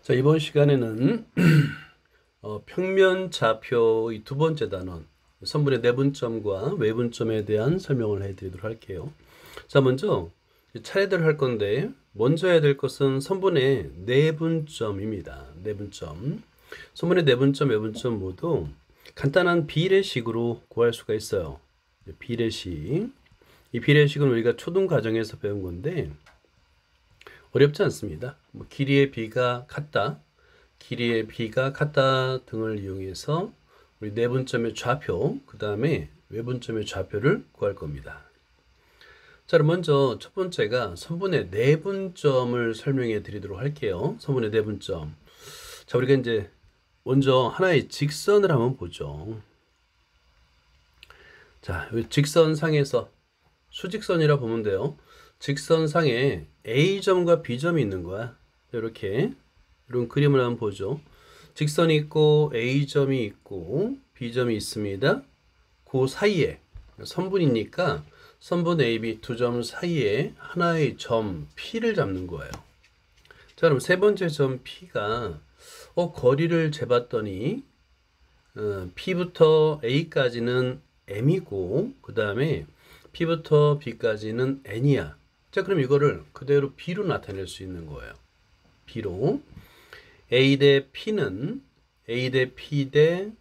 자, 이번 시간에는 평면 좌표 이 두 번째 단원, 선분의 내분점과 외분점에 대한 설명을 해드리도록 할게요. 자, 먼저 차례대로 할 건데 먼저 해야 될 것은 선분의 내분점입니다. 내분점. 선분의 내분점, 외분점 모두 간단한 비례식으로 구할 수가 있어요. 비례식. 이 비례식은 우리가 초등 과정에서 배운 건데 어렵지 않습니다. 길이의 비가 같다, 길이의 비가 같다 등을 이용해서 우리 내분점의 좌표, 그 다음에 외분점의 좌표를 구할 겁니다. 자, 그럼 먼저 첫 번째가 선분의 내분점을 설명해 드리도록 할게요. 선분의 내분점. 자, 우리가 이제 먼저 하나의 직선을 한번 보죠. 자, 이 직선상에서 수직선이라 보면 돼요. 직선상에 A점과 B점이 있는 거야. 이렇게 이런 그림을 한번 보죠. 직선이 있고 A점이 있고 B점이 있습니다. 그 사이에 선분이니까 선분 AB 두 점 사이에 하나의 점 P를 잡는 거예요. 자, 그럼 세 번째 점 P가 거리를 재봤더니 P부터 A까지는 M이고 그 다음에 P부터 B까지는 N이야. 자, 그럼 이거를 그대로 B로 나타낼 수 있는 거예요. B로. A 대 P는 A 대 P 대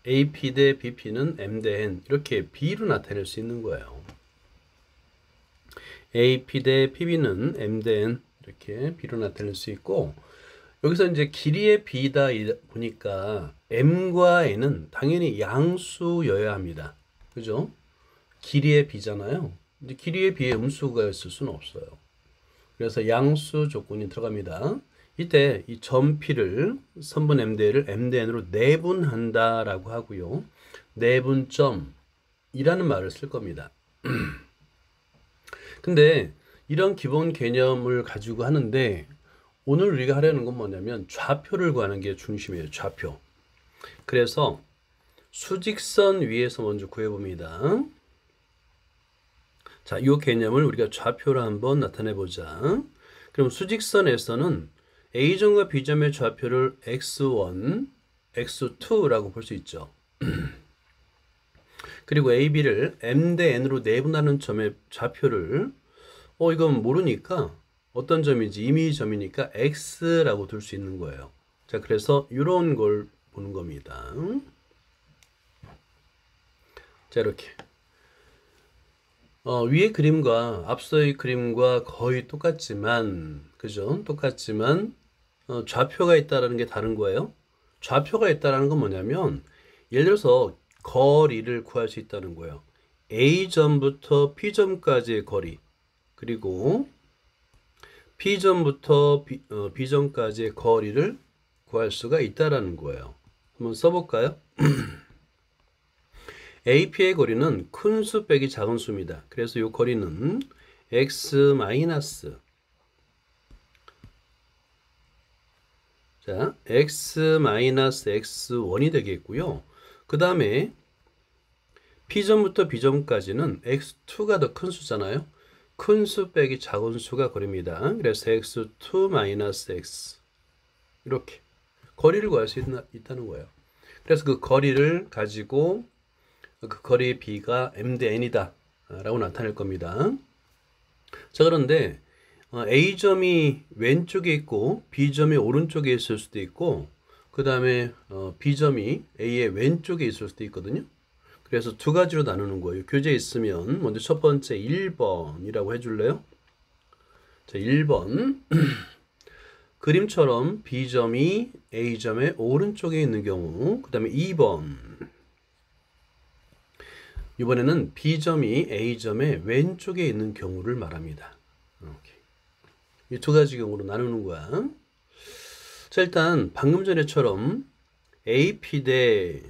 AP 대 BP는 M 대 N 이렇게 B로 나타낼 수 있는 거예요. AP 대 PB는 M 대 N 이렇게 B로 나타낼 수 있고 여기서 이제 길이의 B다 보니까 M과 N은 당연히 양수여야 합니다. 그죠? 길이의 B잖아요. 근데 길이의 B에 음수가 있을 수는 없어요. 그래서 양수 조건이 들어갑니다. 이때 이 점 P를 선분 MD를 MDN으로 내분한다라고 하고요. 내분점이라는 말을 쓸 겁니다. 근데 이런 기본 개념을 가지고 하는데 오늘 우리가 하려는 건 뭐냐면 좌표를 구하는 게 중심이에요. 좌표. 그래서 수직선 위에서 먼저 구해봅니다. 자, 이 개념을 우리가 좌표로 한번 나타내 보자. 그럼 수직선에서는 A점과 B점의 좌표를 x1, x2라고 볼 수 있죠. 그리고 AB를 M 대 N으로 내분하는 점의 좌표를 이건 모르니까 어떤 점인지 이미 점이니까 X라고 둘 수 있는 거예요. 자, 그래서 이런 걸 보는 겁니다. 자, 이렇게. 위의 그림과 앞서의 그림과 거의 똑같지만, 그죠? 똑같지만, 좌표가 있다라는 게 다른 거예요. 좌표가 있다라는 건 뭐냐면, 예를 들어서 거리를 구할 수 있다는 거예요. A점부터 P점까지의 거리, 그리고 P점부터 B점까지의 거리를 구할 수가 있다라는 거예요. 한번 써볼까요? AP의 거리는 큰 수 빼기 작은 수입니다. 그래서 이 거리는 x 마이너스 x 마이너스 x1이 되겠고요. 그 다음에 P점부터 B점까지는 x2가 더 큰 수잖아요. 큰 수 빼기 작은 수가 거리입니다. 그래서 x2 마이너스 x 이렇게 거리를 구할 수 있다는 거예요. 그래서 그 거리를 가지고 그 거리의 B가 M 대 N이다 라고 나타낼 겁니다. 자, 그런데 A점이 왼쪽에 있고 B점이 오른쪽에 있을 수도 있고 그 다음에 B점이 A의 왼쪽에 있을 수도 있거든요. 그래서 두 가지로 나누는 거예요. 교재에 있으면 먼저 첫 번째 1번이라고 해줄래요? 자, 1번 그림처럼 B점이 A점의 오른쪽에 있는 경우, 그 다음에 2번 이번에는 B점이 A점의 왼쪽에 있는 경우를 말합니다. 이 두 가지 경우로 나누는 거야. 자, 일단 방금 전에처럼 AP 대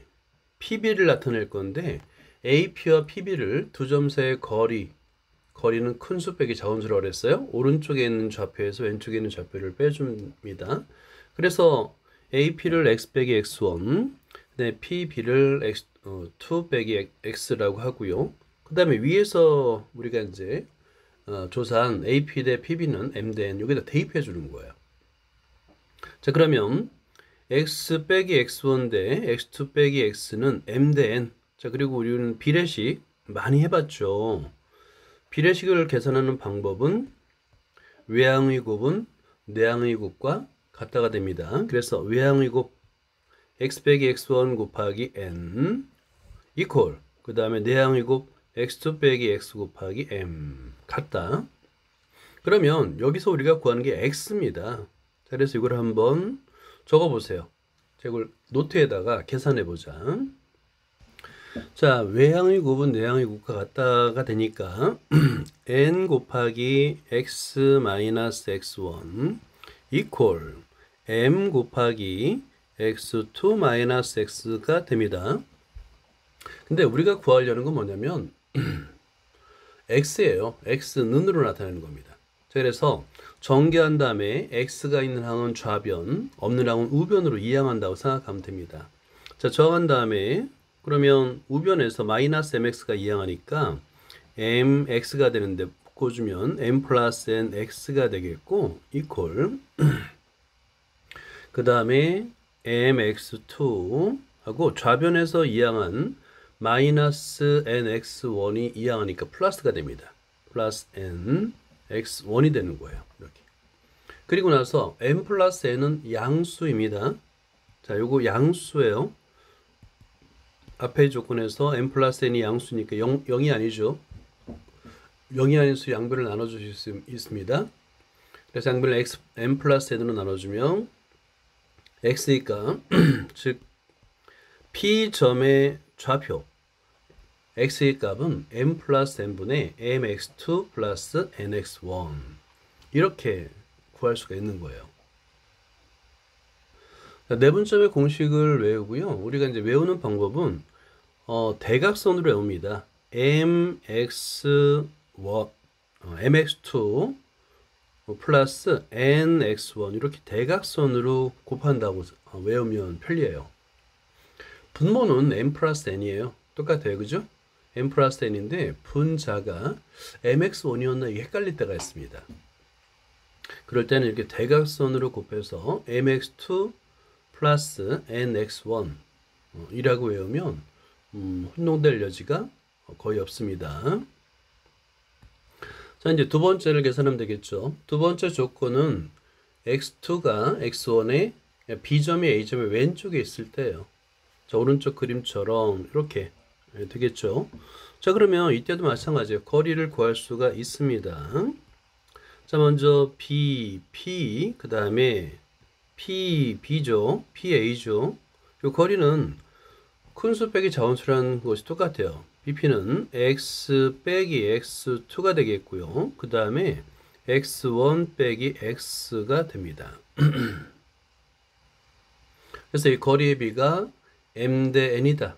PB를 나타낼 건데 AP와 PB를 두 점 사이의 거리는 큰 수 빼기 작은 수라고 그랬어요. 오른쪽에 있는 좌표에서 왼쪽에 있는 좌표를 빼줍니다. 그래서 AP를 x 빼기 x1, 네, PB를 x2 빼기 x라고 하고요. 그 다음에 위에서 우리가 이제 조사한 AP 대 PB는 M 대 N 여기다 대입해 주는 거예요. 자, 그러면 x 빼기 x1 대 x2 빼기 x는 m 대 n. 자, 그리고 우리는 비례식 많이 해봤죠. 비례식을 계산하는 방법은 외항의 곱은 내항의 곱과 같다가 됩니다. 그래서 외항의 곱 x 빼기 x1 곱하기 n 이퀄 그 다음에 내항의 곱 x2 빼기 x 곱하기 m 같다. 그러면 여기서 우리가 구하는 게 x입니다. 자, 그래서 이걸 한번 적어보세요. 자, 이걸 노트에다가 계산해보자. 자, 외항의 곱은 내항의 곱과 같다가 되니까 n 곱하기 x 마이너스 x1 이퀄 m 곱하기 x2 마이너스 x가 됩니다. 근데 우리가 구하려는 건 뭐냐면 x예요. x는으로 나타내는 겁니다. 자, 그래서 전개한 다음에 x가 있는 항은 좌변, 없는 항은 우변으로 이항한다고 생각하면 됩니다. 자, 정한 다음에 그러면 우변에서 마이너스 mx가 이항하니까 mx가 되는데 묶어주면 m 플러스 n x가 되겠고 이퀄 그 다음에 mx2 하고 좌변에서 이항한 마이너스 nx1이 이항하니까 플러스가 됩니다. 플러스 nx1이 되는 거예요. 이렇게. 그리고 나서 m 플러스 n은 양수입니다. 자, 요거 양수예요. 앞에 조건에서 m 플러스 n이 양수니까 0이 아니죠. 0이 아닌 수 양변을 나눠줄 수 있습니다. 그래서 양변을 m 플러스 n으로 나눠주면 x니까 즉 P점의 좌표 x의 값은 m 플러스 n분의 mx2 플러스 nx1 이렇게 구할 수가 있는 거예요. 내분점의 공식을 외우고요. 우리가 이제 외우는 방법은 대각선으로 외웁니다. mx2 플러스 nx1 이렇게 대각선으로 곱한다고 외우면 편리해요. 분모는 m 플러스 n이에요. 똑같아요. 그죠? m 플러스 n인데 분자가 mx1이었나 이게 헷갈릴 때가 있습니다. 그럴 때는 이렇게 대각선으로 곱해서 mx2 플러스 nx1 이라고 외우면 혼동될 여지가 거의 없습니다. 자, 이제 두 번째를 계산하면 되겠죠. 두 번째 조건은 x2가 x1의 b점이 a점의 왼쪽에 있을 때예요. 자, 오른쪽 그림처럼 이렇게 되겠죠. 자, 그러면 이때도 마찬가지예요. 거리를 구할 수가 있습니다. 자, 먼저 b, p, 그 다음에 p, b죠. p, a죠. 이 거리는 큰수 빼기 작은수라는 것이 똑같아요. bp는 x 빼기 x2가 되겠고요. 그 다음에 x1 빼기 x가 됩니다. 그래서 이 거리의 비가 m 대 n이다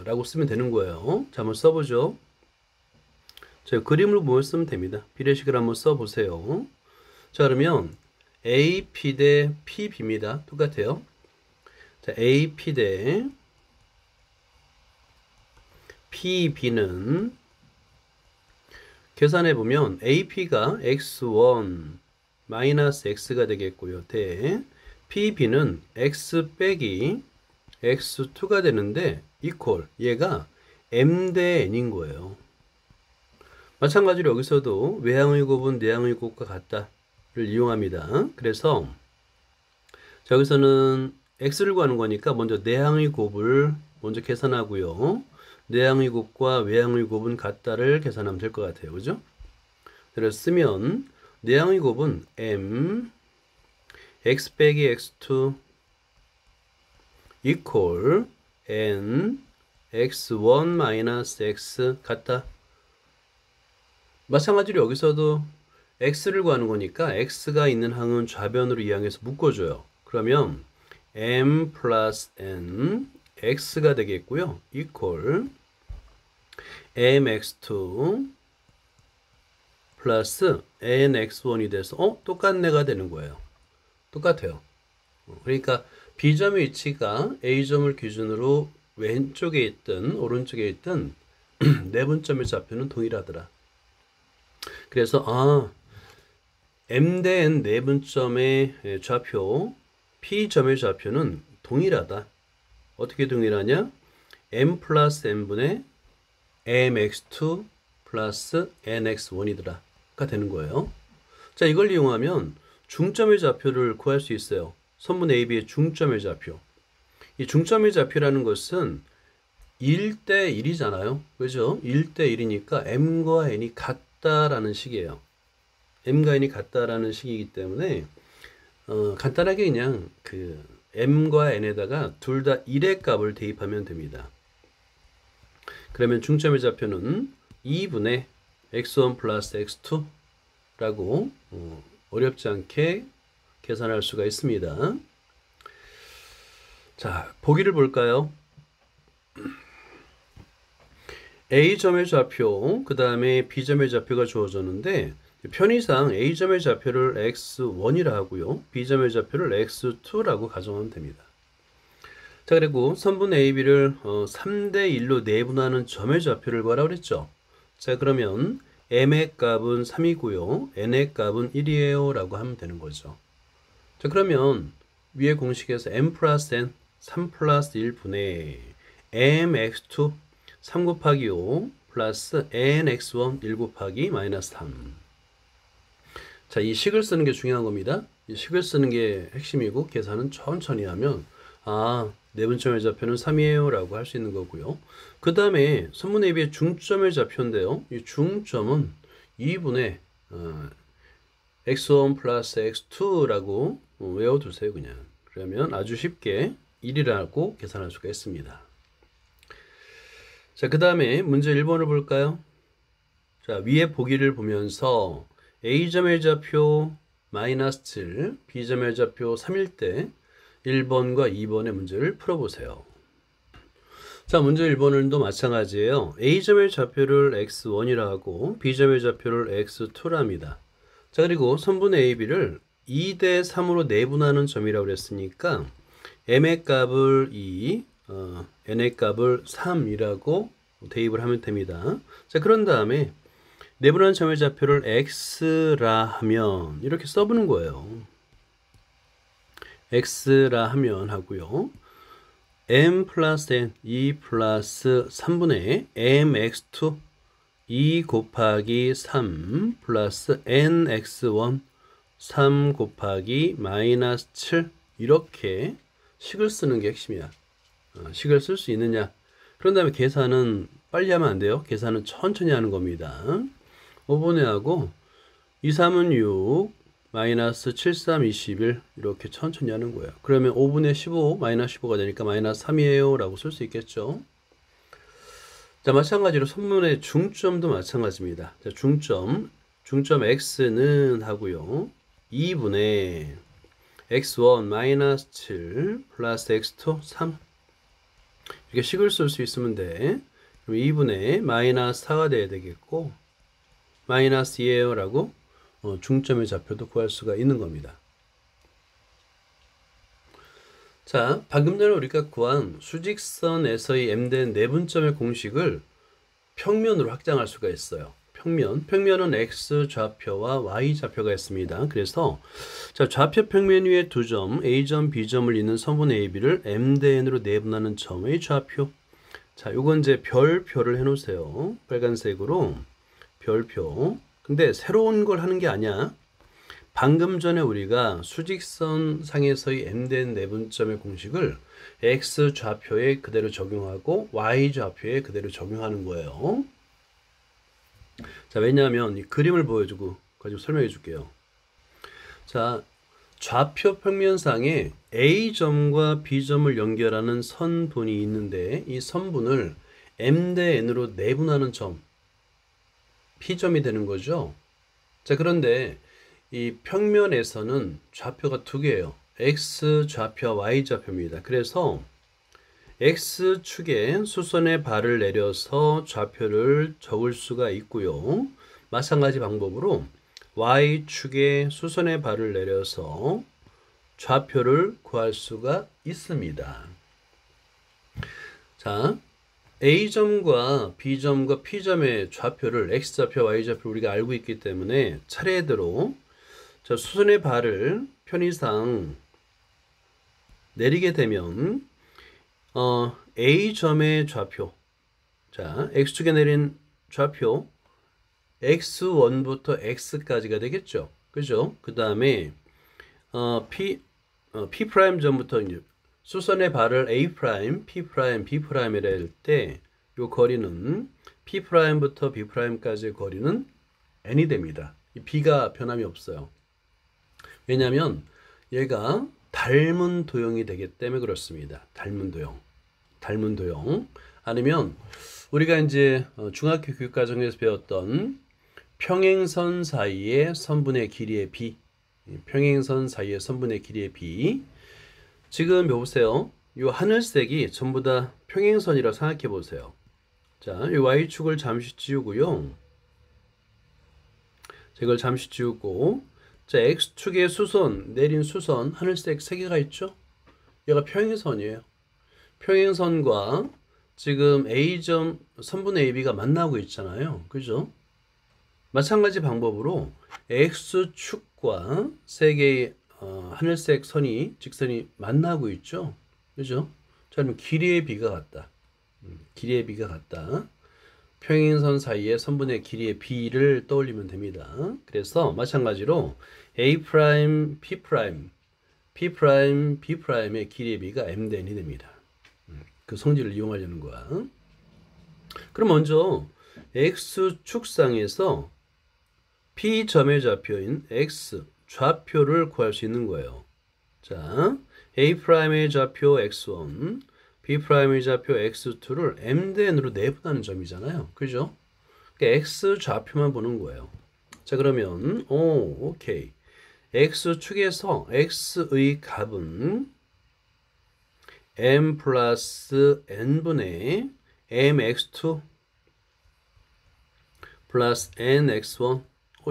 라고 쓰면 되는 거예요. 자, 한번 써보죠. 자, 그림으로 보면 쓰면 됩니다. 비례식을 한번 써보세요. 자, 그러면 AP 대 PB입니다. 똑같아요. 자, AP 대 PB는 계산해 보면 AP가 x1 마이너스 x가 되겠고요. 대 PB는 x 빼기 x2가 되는데 이퀄 얘가 m 대 n인 거예요. 마찬가지로 여기서도 외항의 곱은 내항의 곱과 같다를 이용합니다. 그래서 자, 여기서는 x를 구하는 거니까 먼저 내항의 곱을 먼저 계산하고요. 내항의 곱과 외항의 곱은 같다를 계산하면 될 것 같아요. 그죠? 그래서 쓰면 내항의 곱은 m x 빼기 x2 이퀄 n x1 마이너스 x 같다. 마찬가지로 여기서도 x를 구하는 거니까 x가 있는 항은 좌변으로 이항해서 묶어줘요. 그러면 m 플러스 n x가 되겠고요. 이퀄 mx2 플러스 nx1이 돼서 똑같네가 되는 거예요. 똑같아요. 그러니까 B점의 위치가 A점을 기준으로 왼쪽에 있든 오른쪽에 있든 내분점의 좌표는 동일하더라. 그래서 m 대 n 내분점의 좌표 P점의 좌표는 동일하다. 어떻게 동일하냐? m 플러스 n분의 mx2 플러스 nx1이더라 가 되는 거예요. 자, 이걸 이용하면 중점의 좌표를 구할 수 있어요. 선분 AB의 중점의 좌표. 이 중점의 좌표라는 것은 1대 1이잖아요. 그죠? 1대 1이니까 m과 n이 같다라는 식이에요. m과 n이 같다라는 식이기 때문에 간단하게 그냥 그 m과 n에다가 둘 다 1의 값을 대입하면 됩니다. 그러면 중점의 좌표는 2분의 x1 플러스 x2라고 어렵지 않게 계산할 수가 있습니다. 자, 보기를 볼까요? A점의 좌표, 그 다음에 B점의 좌표가 주어졌는데 편의상 A점의 좌표를 x1이라 하고요. B점의 좌표를 x2라고 가정하면 됩니다. 자, 그리고 선분 AB를 3대 1로 내분하는 점의 좌표를 구하라고 그랬죠. 자, 그러면 m의 값은 3이고요. n의 값은 1이에요 라고 하면 되는 거죠. 자, 그러면 위에 공식에서 m 플러스 n 3 플러스 1분의 mx2 3 곱하기 5 플러스 nx1 1 곱하기 마이너스 3. 자, 이 식을 쓰는 게 중요한 겁니다. 이 식을 쓰는 게 핵심이고 계산은 천천히 하면 내분점의 좌표는 3이에요 라고 할 수 있는 거고요. 그 다음에 선분 AB의 중점의 좌표인데요. 이 중점은 2분의 x1 플러스 x2라고 외워두세요. 그냥. 그러면 아주 쉽게 1이라고 계산할 수가 있습니다. 자, 그 다음에 문제 1번을 볼까요? 자, 위에 보기를 보면서 A점의 좌표 마이너스 7, B점의 좌표 3일 때 1번과 2번의 문제를 풀어보세요. 자, 문제 1번은 마찬가지예요. A점의 좌표를 x1이라 하고 B점의 좌표를 x2라 합니다. 자, 그리고 선분 AB를 2대 3으로 내분하는 점이라고 그랬으니까 m의 값을 2, n의 값을 3이라고 대입을 하면 됩니다. 자, 그런 다음에 내분하는 점의 좌표를 x라 하면 이렇게 써보는 거예요. x라 하면 하고요. m 플러스 n 2 플러스 3분의 mx2 2 곱하기 3 플러스 nx1 3 곱하기 마이너스 7 이렇게 식을 쓰는 게 핵심이야. 식을 쓸 수 있느냐. 그런 다음에 계산은 빨리 하면 안 돼요. 계산은 천천히 하는 겁니다. 5분의 하고 2, 3은 6 마이너스 7, 3, 21 이렇게 천천히 하는 거예요. 그러면 5분의 15 마이너스 15가 되니까 마이너스 3이에요 라고 쓸 수 있겠죠. 자, 마찬가지로 선분의 중점도 마찬가지입니다. 자, 중점 x는 하고요. 2분의 x1 마이너스 7 플러스 x2 3 이렇게 식을 쓸 수 있으면 돼. 그럼 2분의 마이너스 4가 돼야 되겠고 마이너스 2예요 라고 중점의 좌표도 구할 수가 있는 겁니다. 자, 방금 전에 우리가 구한 수직선에서의 m된 내분점의 공식을 평면으로 확장할 수가 있어요. 평면은 x 좌표와 y 좌표가 있습니다. 그래서 자, 좌표 평면 위에 두 점 A점, B점을 잇는 선분 AB를 m 대 n으로 내분하는 점의 좌표. 자, 요건 이제 별표를 해놓으세요. 빨간색으로 별표. 근데 새로운 걸 하는 게 아니야. 방금 전에 우리가 수직선 상에서의 m된 내분점의 공식을 x 좌표에 그대로 적용하고 y 좌표에 그대로 적용하는 거예요. 자, 왜냐하면 이 그림을 보여주고 가지고 설명해 줄게요. 자, 좌표 평면상에 A점과 B점을 연결하는 선분이 있는데 이 선분을 m 대 n으로 내분하는 점 P점이 되는 거죠. 자, 그런데 이 평면에서는 좌표가 두 개예요. X 좌표와 Y 좌표입니다. 그래서 X축에 수선의 발을 내려서 좌표를 적을 수가 있고요. 마찬가지 방법으로 Y축에 수선의 발을 내려서 좌표를 구할 수가 있습니다. 자, A점과 B점과 P점의 좌표를 X좌표, Y좌표 우리가 알고 있기 때문에 차례대로 자, 수선의 발을 편의상 내리게 되면 A점의 좌표, 자 X축에 내린 좌표 X1부터 X까지가 되겠죠. 그죠? 그 다음에 P'점부터 이제 수선의 발을 A', P', B'이라 할 때 이 거리는 P'부터 B'까지의 거리는 N이 됩니다. 이 B가 변함이 없어요. 왜냐하면 얘가 닮은 도형이 되기 때문에 그렇습니다. 닮은 도형. 아니면 우리가 이제 중학교 교육과정에서 배웠던 평행선 사이의 선분의 길이의 b, 평행선 사이의 선분의 길이의 b. 지금 보세요. 이 하늘색이 전부 다 평행선이라고 생각해 보세요. 자, 이 y축을 잠시 지우고요. 이걸 잠시 지우고, 자, x축의 수선, 내린 수선, 하늘색 3개가 있죠? 얘가 평행선이에요. 평행선과 지금 A점 선분 AB가 만나고 있잖아요. 그죠? 마찬가지 방법으로 X축과 3개의 하늘색 직선이 만나고 있죠. 그죠? 자, 그럼 길이의 비가 같다. 길이의 비가 같다. 평행선 사이의 선분의 길이의 비를 떠올리면 됩니다. 그래서 마찬가지로 A', P', P', B'의 길이의 비가 Mn이 됩니다. 그 성질을 이용하려는 거야. 그럼 먼저 X축상에서 P점의 좌표인 X 좌표를 구할 수 있는 거예요. 자, A'의 좌표 X1, B'의 좌표 X2를 Mn으로 내분하는 점이잖아요. 그죠? 그러니까 X 좌표만 보는 거예요. 자, 그러면 오케이. X축에서 X의 값은 M 플러스 N분의 MX2 플러스 NX1.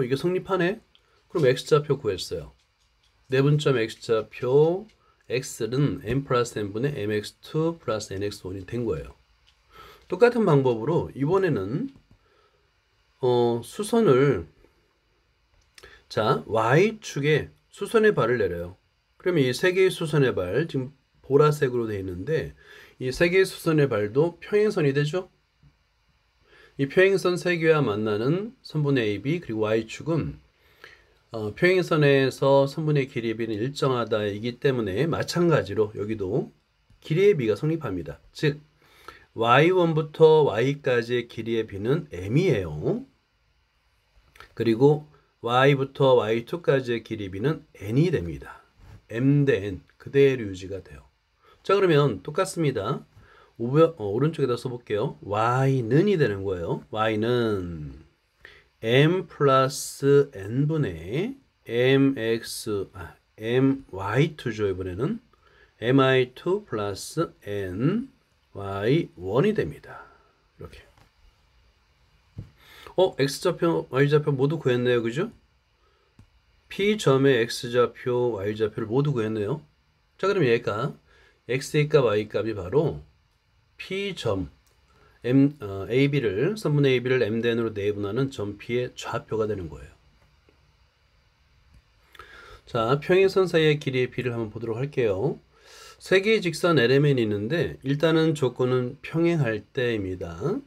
이게 성립하네? 그럼 X좌표 구했어요. 내분점 X좌표 X는 M 플러스 N분의 MX2 플러스 NX1이 된 거예요. 똑같은 방법으로 이번에는 수선을, 자, Y축에 수선의 발을 내려요. 그러면 이 3개의 수선의 발, 지금 보라색으로 되어 있는데 이 3개의 수선의 발도 평행선이 되죠. 이 평행선 3개와 만나는 선분의 AB 그리고 Y축은 평행선에서 선분의 길이의 비는 일정하다이기 때문에 마찬가지로 여기도 길이의 비가 성립합니다. 즉 Y1부터 Y까지의 길이의 비는 M이에요. 그리고 Y부터 Y2까지의 길이의 비는 N이 됩니다. M 대 N 그대로 유지가 돼요. 자, 그러면 똑같습니다. 오른쪽에다 써볼게요. Y는이 되는 거예요. Y는 M 플러스 N분의 MY2죠. 이번에는 MI2 플러스 N Y1이 됩니다. 이렇게. X좌표, Y좌표 모두 구했네요. 그죠? P점의 X좌표, Y좌표를 모두 구했네요. 자, 그럼 얘가 X의 값, Y 값이 바로 P점 AB를, 선분 AB를 M대n으로 내분하는 점 P의 좌표가 되는 거예요. 자, 평행선 사이의 길이의 B를 한번 보도록 할게요. 3개의 직선 LMN이 있는데 일단은 조건은 평행할 때입니다.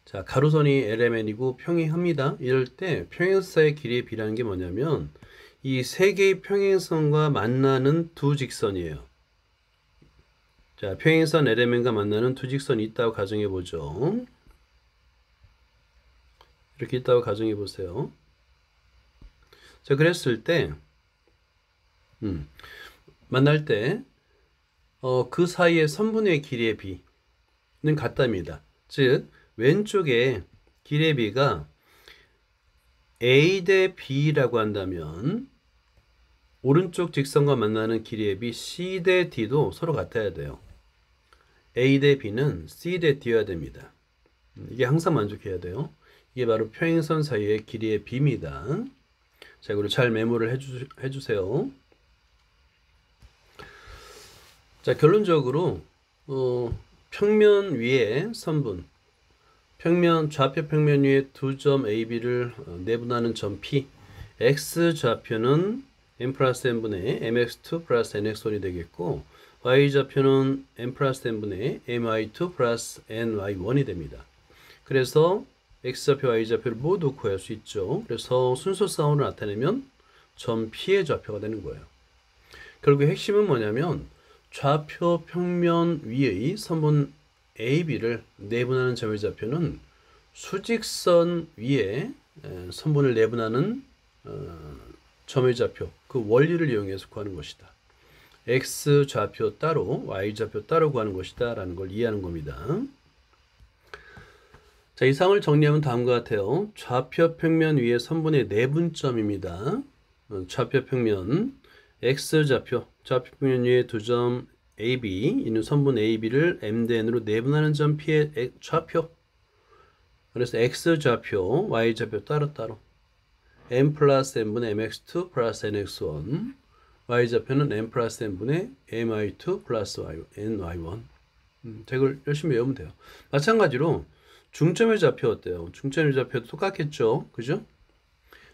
자, 가로선이 LMN이고 평행합니다. 이럴 때 평행선 사이의 길이의 B라는 게 뭐냐면 이 3개의 평행선과 만나는 두 직선이에요. 자, 평행선 LMN과 만나는 두 직선이 있다고 가정해 보죠. 이렇게 있다고 가정해 보세요. 자, 그랬을 때 만날 때 그 사이의 선분의 길이의 B는 같답니다. 즉 왼쪽에 길이의 B가 A 대 B라고 한다면 오른쪽 직선과 만나는 길이의 B C 대 D도 서로 같아야 돼요. A 대 B는 C 대 D여야 됩니다. 이게 항상 만족해야 돼요. 이게 바로 평행선 사이의 길이의 B입니다. 자, 이거를 잘 메모를 해주세요. 자, 결론적으로 평면 위에 선분, 좌표 평면 위에 두 점 AB를 내분하는 점 P, X 좌표는 M 플러스 N분의 MX2 플러스 NX1이 되겠고 y좌표는 n 플러스 n분의 my2 플러스 ny1이 됩니다. 그래서 x좌표, y좌표를 모두 구할 수 있죠. 그래서 순서싸움을 나타내면 점 P의 좌표가 되는 거예요. 결국 핵심은 뭐냐면 좌표 평면 위의 선분 AB를 내분하는 점의 좌표는 수직선 위에 선분을 내분하는 점의 좌표, 그 원리를 이용해서 구하는 것이다. x 좌표 따로 y 좌표 따로 구하는 것이다 라는 걸 이해하는 겁니다. 자, 이상을 정리하면 다음과 같아요. 좌표 평면 위에 선분의 내분점입니다. 좌표 평면 x 좌표 평면 위에 두 점 AB 있는 선분 AB를 m 대 n으로 내분하는 점 P의 좌표. 그래서 x 좌표, y 좌표 따로따로 m 플러스 n분의 mx2 플러스 nx1, y 좌표는 m 플러스 n분의 my2 플러스 ny1. 자, 이걸 열심히 외우면 돼요. 마찬가지로 중점의 좌표 어때요? 중점의 좌표도 똑같겠죠? 그죠?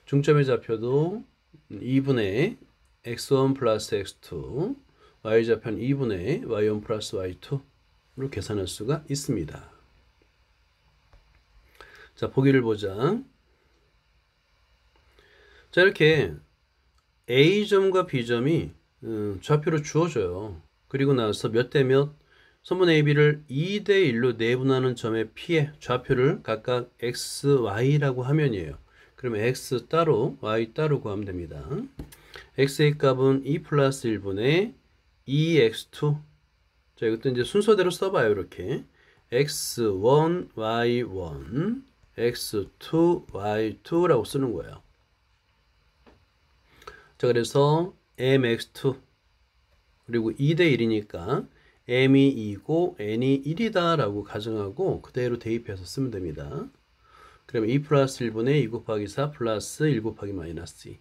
중점의 좌표도 2분의 x1 플러스 x2, y 좌표는 2분의 y1 플러스 y2로 계산할 수가 있습니다. 자, 보기를 보자. 자, 이렇게 A점과 B점이 좌표로 주어져요. 그리고 나서 몇 대 몇, 선분 AB를 2대 1로 내분하는 점의 P의 좌표를 각각 x, y라고 하면이에요. 그러면 x 따로, y 따로 구하면 됩니다. x의 값은 2 플러스 1분의 2x2. 자, 이것도 이제 순서대로 써봐요. 이렇게 x1, y1, x2, y2라고 쓰는 거예요. 자, 그래서 mx2 그리고 2대 1이니까 m이 2고 n이 1이다 라고 가정하고 그대로 대입해서 쓰면 됩니다. 그러면 2 플러스 1분의 2 곱하기 4 플러스 1 곱하기 마이너스 2.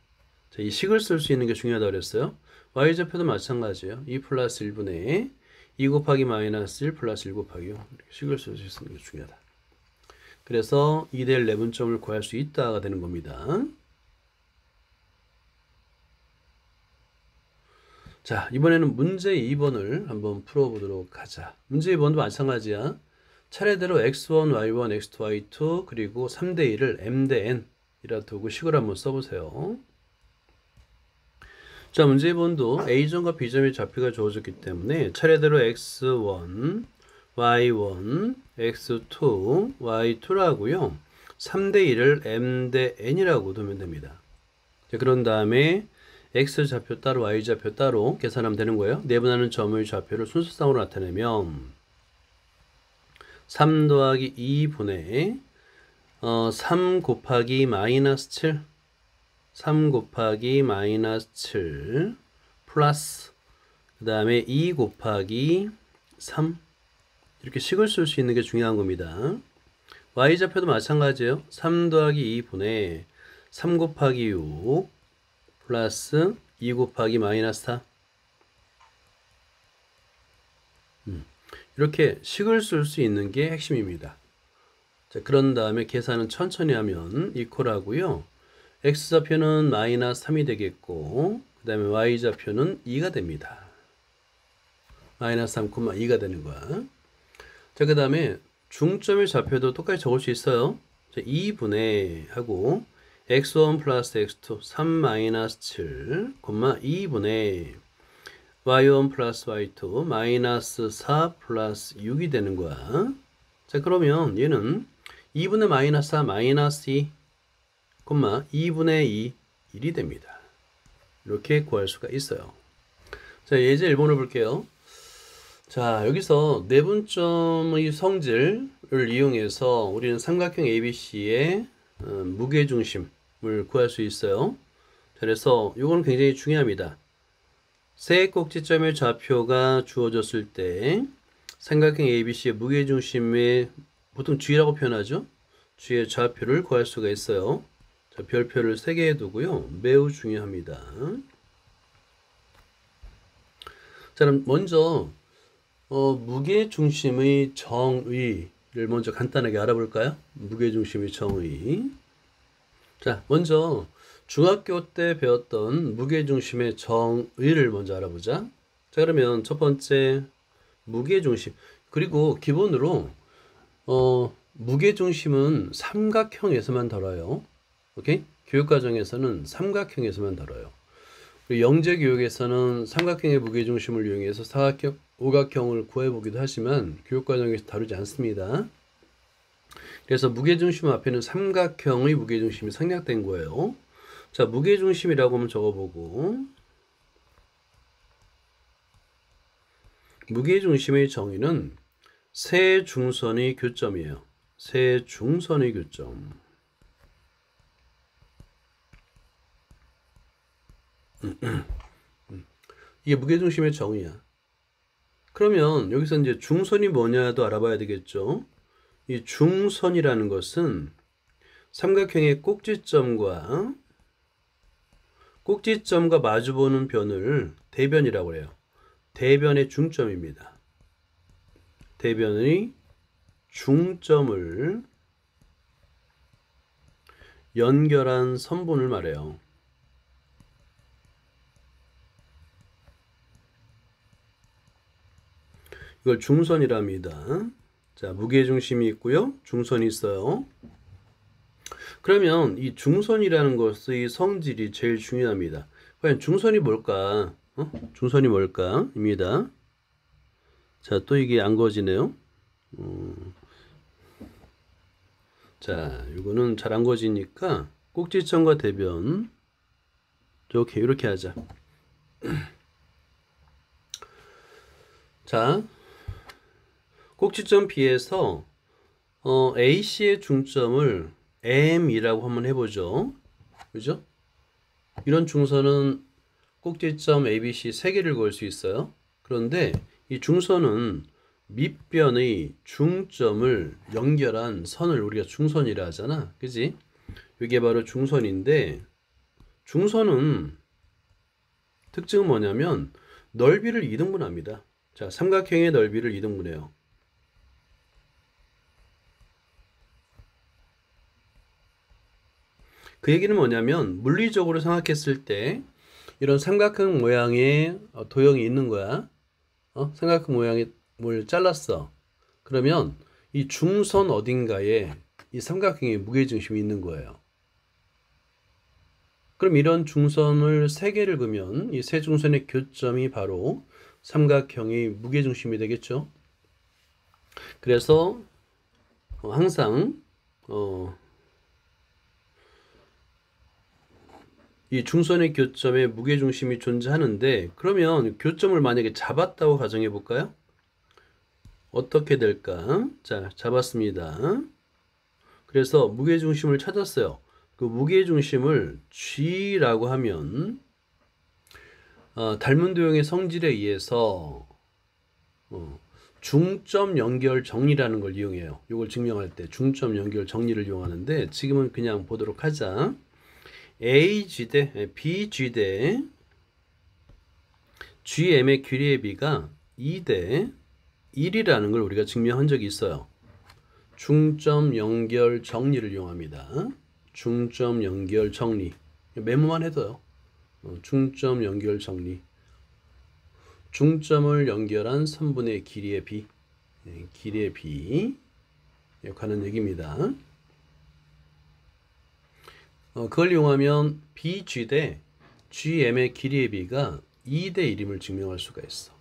자, 이 식을 쓸 수 있는 게 중요하다고 그랬어요. y좌표도 마찬가지예요. 2 플러스 1분의 2 곱하기 마이너스 1 플러스 1 곱하기 5. 이렇게 식을 쓸 수 있는 게 중요하다. 그래서 2대 1 내분점을 구할 수 있다가 되는 겁니다. 자, 이번에는 문제 2번을 한번 풀어보도록 하자. 문제 2번도 마찬가지야. 차례대로 x1, y1, x2, y2 그리고 3대 1을 m 대 n이라 두고 식을 한번 써보세요. 자, 문제 2번도 A점과 B점의 좌표가 주어졌기 때문에 차례대로 x1, y1, x2, y2라고요. 3대 1을 m 대 n이라고 두면 됩니다. 자, 그런 다음에 x 좌표 따로 y 좌표 따로 계산하면 되는 거예요. 내분하는 점의 좌표를 순서상으로 나타내면 3 더하기 2분의 3 곱하기 마이너스 7 3 곱하기 마이너스 7 플러스 그 다음에 2 곱하기 3 이렇게 식을 쓸 수 있는 게 중요한 겁니다. y좌표도 마찬가지예요. 3 더하기 2분의 3 곱하기 6 플러스 2 곱하기 마이너스 4 이렇게 식을 쓸 수 있는 게 핵심입니다. 자, 그런 다음에 계산은 천천히 하면 이퀄하고요. x좌표는 마이너스 3이 되겠고 그 다음에 y좌표는 2가 됩니다. 마이너스 3,2가 되는 거야. 자, 그 다음에 중점의 좌표도 똑같이 적을 수 있어요. 자, 2분의 하고 x1 플러스 x2 3 마이너스 7 2분의 y1 플러스 y2 마이너스 4 플러스 6이 되는 거야. 자, 그러면 얘는 2분의 마이너스 4 마이너스 2 2분의 2 1이 됩니다. 이렇게 구할 수가 있어요. 자, 예제 1번을 볼게요. 자, 여기서 내분점의 성질을 이용해서 우리는 삼각형 ABC의 무게중심을 구할 수 있어요. 그래서 이거는 굉장히 중요합니다. 세 꼭지점의 좌표가 주어졌을 때 삼각형 ABC의 무게중심의 보통 G라고 표현하죠. G의 좌표를 구할 수가 있어요. 자, 별표를 3개 해두고요. 매우 중요합니다. 자, 그럼 먼저 무게중심의 정의를 먼저 간단하게 알아볼까요? 무게중심의 정의. 자, 먼저 중학교 때 배웠던 무게중심의 정의를 먼저 알아보자. 자, 그러면 첫 번째 무게중심. 그리고 기본으로 무게중심은 삼각형에서만 다뤄요. 오케이? 교육과정에서는 삼각형에서만 다뤄요. 그리고 영재교육에서는 삼각형의 무게중심을 이용해서 사각형, 오각형을 구해보기도 하지만 교육과정에서 다루지 않습니다. 그래서 무게중심 앞에는 삼각형의 무게중심이 생략된 거예요. 자, 무게중심이라고 한번 적어보고, 무게중심의 정의는 세 중선의 교점이에요. 세 중선의 교점. 이게 무게중심의 정의야. 그러면 여기서 이제 중선이 뭐냐도 알아봐야 되겠죠. 이 중선이라는 것은 삼각형의 꼭지점과 마주보는 변을 대변이라고 해요. 대변의 중점입니다. 대변의 중점을 연결한 선분을 말해요. 이걸 중선이랍니다. 자, 무게중심이 있고요. 중선이 있어요. 그러면 이 중선이라는 것의 성질이 제일 중요합니다. 과연 중선이 뭘까? 중선이 뭘까? 입니다. 자, 또 이게 안 그어지네요. 자, 이거는 잘 안 그어지니까 꼭지점과 대변 이렇게 하자. 자, 꼭지점 B에서 AC의 중점을 M이라고 한번 해보죠. 그죠? 이런 중선은 꼭지점 ABC 3개를 그을 수 있어요. 그런데 이 중선은 밑변의 중점을 연결한 선을 우리가 중선이라 하잖아. 그지? 이게 바로 중선인데, 중선은 특징은 뭐냐면 넓이를 2등분합니다. 자, 삼각형의 넓이를 2등분해요. 그 얘기는 뭐냐면 물리적으로 생각했을 때 이런 삼각형 모양의 도형이 있는 거야. 삼각형 모양의 뭘 잘랐어. 그러면 이 중선 어딘가에 이 삼각형의 무게중심이 있는 거예요. 그럼 이런 중선을 3개를 그으면 이 세 중선의 교점이 바로 삼각형의 무게중심이 되겠죠. 그래서 항상 이 중선의 교점에 무게중심이 존재하는데, 그러면 교점을 만약에 잡았다고 가정해 볼까요? 어떻게 될까? 자, 잡았습니다. 그래서 무게중심을 찾았어요. 그 무게중심을 G라고 하면 닮은 도형의 성질에 의해서 중점 연결 정리라는 걸 이용해요. 이걸 증명할 때 중점 연결 정리를 이용하는데, 지금은 그냥 보도록 하자. AG 대 BG 대 GM의 길이의 비가 2 대 1이라는 걸 우리가 증명한 적이 있어요. 중점 연결 정리를 이용합니다. 중점 연결 정리. 메모만 해둬요. 중점 연결 정리. 중점을 연결한 선분의 길이의 비. 길이의 비. 하는 얘기입니다. 그걸 이용하면 BG 대 GM의 길이의 비가 2 대 1임을 증명할 수가 있어.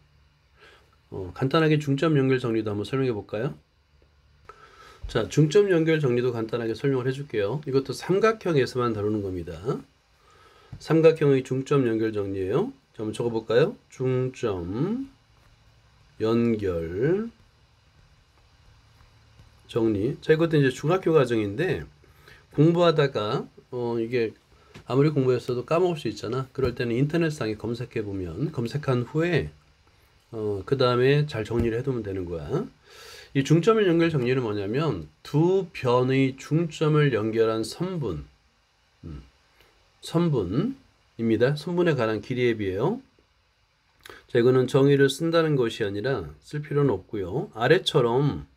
간단하게 중점 연결 정리도 한번 설명해 볼까요? 자, 중점 연결 정리도 간단하게 설명을 해줄게요. 이것도 삼각형에서만 다루는 겁니다. 삼각형의 중점 연결 정리예요. 자, 한번 적어볼까요? 중점 연결 정리. 자, 이것도 이제 중학교 과정인데 공부하다가 이게 아무리 공부했어도 까먹을 수 있잖아. 그럴 때는 인터넷상에 검색해 보면, 검색한 후에 그 다음에 잘 정리를 해두면 되는 거야. 이 중점 연결 정리는 뭐냐면 두 변의 중점을 연결한 선분, 선분입니다. 선분에 관한 길이에 비해요. 자, 이거는 정의를 쓴다는 것이 아니라 쓸 필요는 없고요. 아래처럼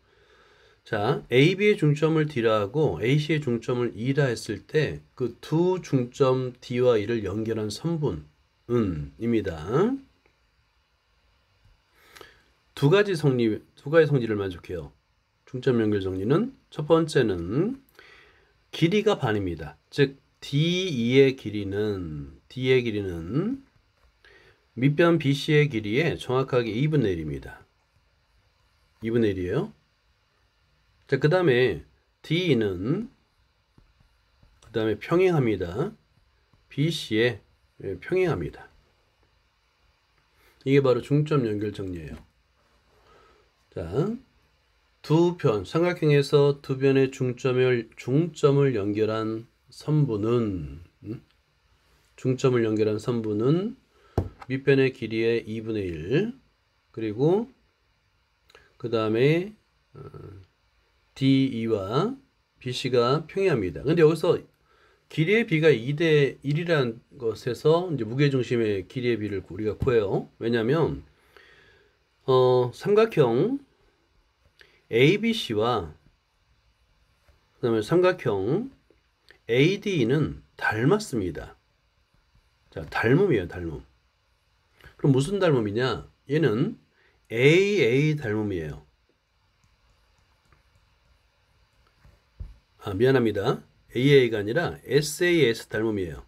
자, AB의 중점을 D라 하고 AC의 중점을 E라 했을 때 그 두 중점 D와 E를 연결한 선분입니다. 두 가지 성질을 만족해요. 중점 연결 정리는 첫 번째는 길이가 반입니다. 즉 D의 길이는 밑변 BC의 길이의 정확하게 2분의 1입니다. 2분의 1이에요. 자, 그 다음에 D는 평행합니다. BC에 평행합니다. 이게 바로 중점 연결 정리예요. 자, 두 편, 삼각형에서 두 변의 중점을 연결한 선분은 밑변의 길이의 2분의 1 그리고 그 다음에 DE와 BC가 평행합니다. 근데 여기서 길이의 비가 2대 1이라는 것에서 이제 무게중심의 길이의 비를 우리가 구해요. 왜냐하면 삼각형 ABC와 그다음에 삼각형 AD는 닮았습니다. 자, 닮음이에요, 닮음. 그럼 무슨 닮음이냐? 얘는 AA 닮음이에요. 미안합니다. AA가 아니라 SAS 닮음이에요.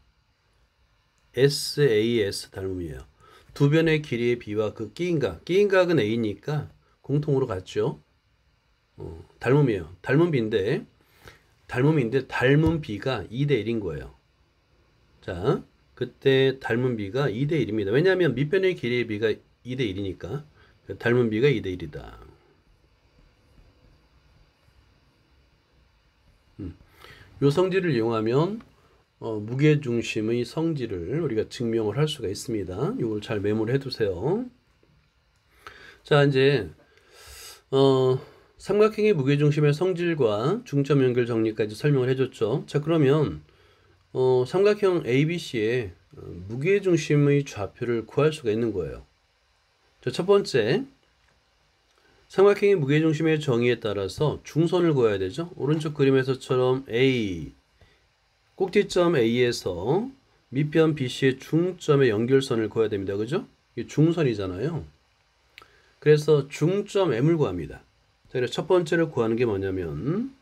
SAS 닮음이에요. 두 변의 길이의 비와 그 끼인각은 A니까 공통으로 같죠. 닮음이에요. 닮은 비가 2대 1인 거예요. 자, 그때 닮은 비가 2대 1입니다. 왜냐하면 밑변의 길이의 비가 2대 1이니까 닮은 비가 2대 1이다. 요 성질을 이용하면 무게중심의 성질을 우리가 증명을 할 수가 있습니다. 이걸 잘 메모를 해두세요. 자, 이제 삼각형의 무게중심의 성질과 중점 연결 정리까지 설명을 해줬죠. 자, 그러면 삼각형 ABC의 무게중심의 좌표를 구할 수가 있는 거예요. 자, 첫 번째, 삼각형의 무게중심의 정의에 따라서 중선을 그어야 되죠. 오른쪽 그림에서처럼 A, 꼭지점 A에서 밑변 BC의 중점의 연결선을 그어야 됩니다. 그죠? 이게 중선이잖아요. 그래서 중점 M을 구합니다. 자, 그래서 첫 번째를 구하는 게 뭐냐면,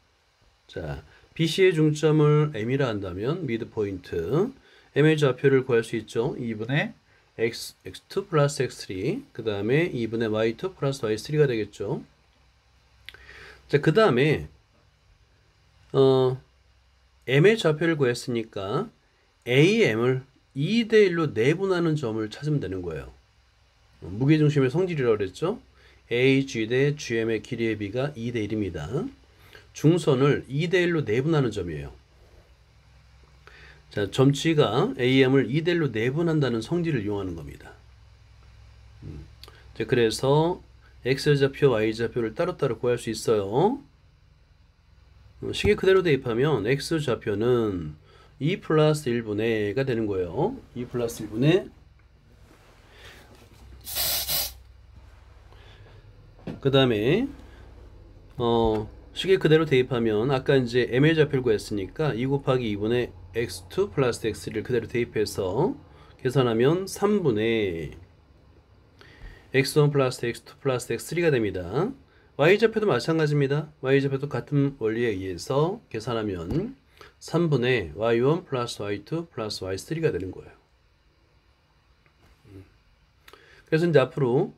자, BC의 중점을 M이라 한다면 미드포인트 M의 좌표를 구할 수 있죠. 2분의 x2 플러스 x3 그 다음에 2분의 y2 플러스 y3가 되겠죠. 자, 그 다음에 m의 좌표를 구했으니까 am을 2대 1로 내분하는 점을 찾으면 되는 거예요. 무게중심의 성질이라고 그랬죠. AG 대 GM의 길이의 비가 2대 1입니다. 중선을 2대 1로 내분하는 점이에요. 자, 점치가 AM을 2대 1로 내분한다는 성질을 이용하는 겁니다. 자, 그래서 X좌표, Y좌표를 따로따로 구할 수 있어요. 식이 그대로 대입하면 X좌표는 2 플러스 1분의가 되는 거예요. 2 플러스 1분의 그 다음에 식이 그대로 대입하면 아까 이제 M의 좌표를 구했으니까 2 곱하기 2분의 x2 플러스 x3를 그대로 대입해서 계산하면 3분의 x1 플러스 x2 플러스 x3가 됩니다. y좌표도 마찬가지입니다. y좌표도 같은 원리에 의해서 계산하면 3분의 y1 플러스 y2 플러스 y3가 되는 거예요. 그래서 이제 앞으로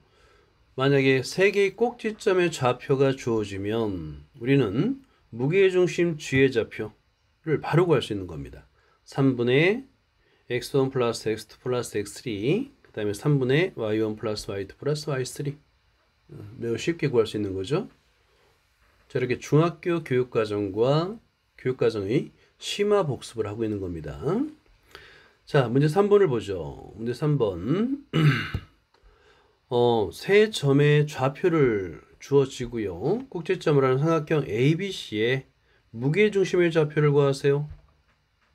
만약에 세 개의 꼭지점의 좌표가 주어지면 우리는 무게중심 G의 좌표를 바로 구할 수 있는 겁니다. 3분의 x1 플러스 x2 플러스 x3 그 다음에 3분의 y1 플러스 y2 플러스 y3 매우 쉽게 구할 수 있는 거죠. 자, 이렇게 중학교 교육과정과 교육과정의 심화 복습을 하고 있는 겁니다. 자, 문제 3번을 보죠. 문제 3번 세 점의 좌표를 주어지고요. 꼭지점을 하는 삼각형 ABC의 무게중심의 좌표를 구하세요.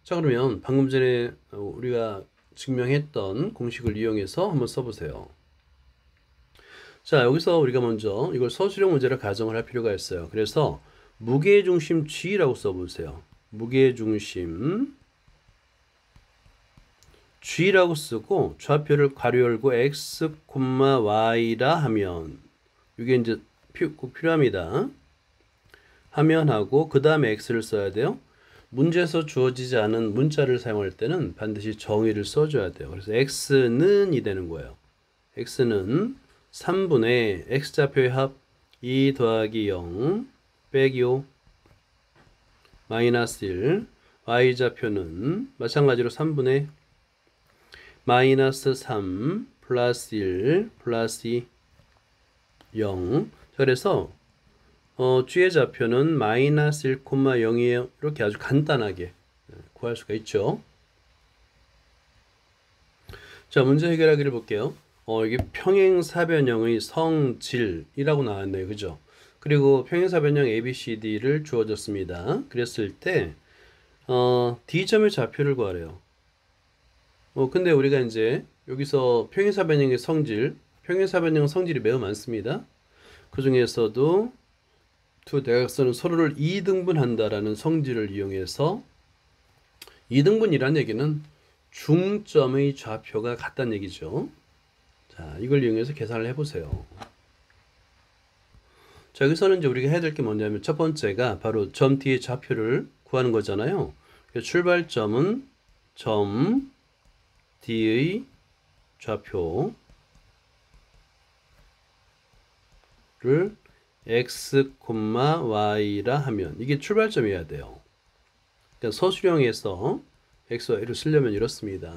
자, 그러면 방금 전에 우리가 증명했던 공식을 이용해서 한번 써보세요. 자, 여기서 우리가 먼저 이걸 서술형 문제를 가정을 할 필요가 있어요. 그래서 무게중심 G라고 써보세요. 무게중심 G라고 쓰고 좌표를 괄호 열고 x, y라 하면 이게 이제 꼭 필요합니다. 하면하고 그 다음에 x를 써야 돼요. 문제에서 주어지지 않은 문자를 사용할 때는 반드시 정의를 써줘야 돼요. 그래서 x는 이 되는 거예요. x는 3분의 x좌표의 합 2 더하기 0 빼기 5 마이너스 1 y좌표는 마찬가지로 3분의 마이너스 3 플러스 1 플러스 2 0. 그래서 g의 좌표는 마이너스 1, 0이에요. 이렇게 아주 간단하게 구할 수가 있죠. 자, 문제 해결하기를 볼게요. 이게 평행사변형의 성질이라고 나왔네요. 그죠? 그리고 평행사변형 ABCD를 주어졌습니다. 그랬을 때 D점의 좌표를 구하래요. 근데 우리가 이제 여기서 평행사변형의 성질, 평행사변형 성질이 매우 많습니다. 그 중에서도 두 대각선은 서로를 2등분한다라는 성질을 이용해서 2등분이라는 얘기는 중점의 좌표가 같다는 얘기죠. 자, 이걸 이용해서 계산을 해보세요. 자, 여기서는 이제 우리가 해야 될 게 뭐냐면 첫 번째가 바로 점 D의 좌표를 구하는 거잖아요. 출발점은 점 D의 좌표를 x, y라 하면 이게 출발점이어야 돼요. 그러니까 서술형에서 x, y를 쓰려면 이렇습니다.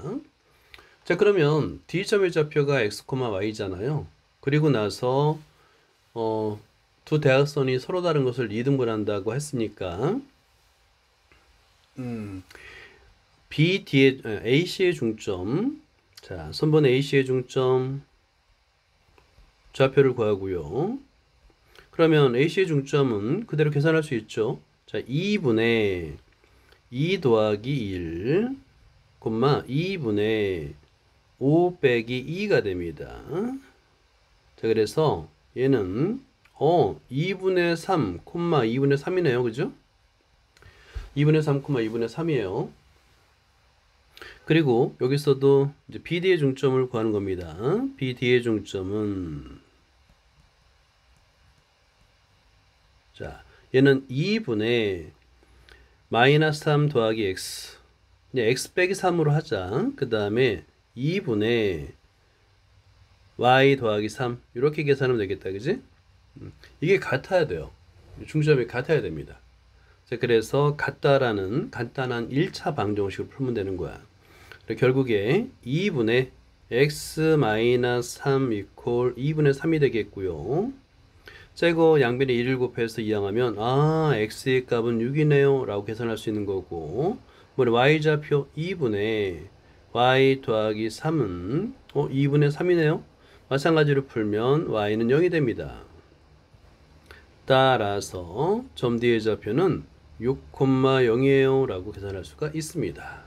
자, 그러면 D점의 좌표가 x, y잖아요. 그리고 나서 두 대각선이 서로 다른 것을 2등분한다고 했으니까 AC의 중점, 자, 선분 AC의 중점 좌표를 구하고요. 그러면 AC의 중점은 그대로 계산할 수 있죠. 자, 2분의 2 더하기 1, 2분의 5 빼기 2가 됩니다. 자, 그래서 얘는 2분의 3, 2분의 3이네요. 그죠? 2분의 3, 2분의 3이에요. 그리고 여기서도 이제 BD의 중점을 구하는 겁니다. BD의 중점은 자, 얘는 2분의 마이너스 3 더하기 x. 이제 x 빼기 3으로 하자. 그 다음에 2분의 y 더하기 3. 이렇게 계산하면 되겠다. 그지? 이게 같아야 돼요. 중점이 같아야 됩니다. 자, 그래서 같다라는 간단한 1차 방정식을 풀면 되는 거야. 결국에 2분의 x 마이너스 3 이퀄 2분의 3이 되겠고요. 자, 이거 양변에 1을 곱해서 이항하면 x의 값은 6이네요 라고 계산할 수 있는 거고, y좌표 2분의 y 더하기 3은 2분의 3이네요. 마찬가지로 풀면 y는 0이 됩니다. 따라서 점 D의 좌표는 6,0이에요 라고 계산할 수가 있습니다.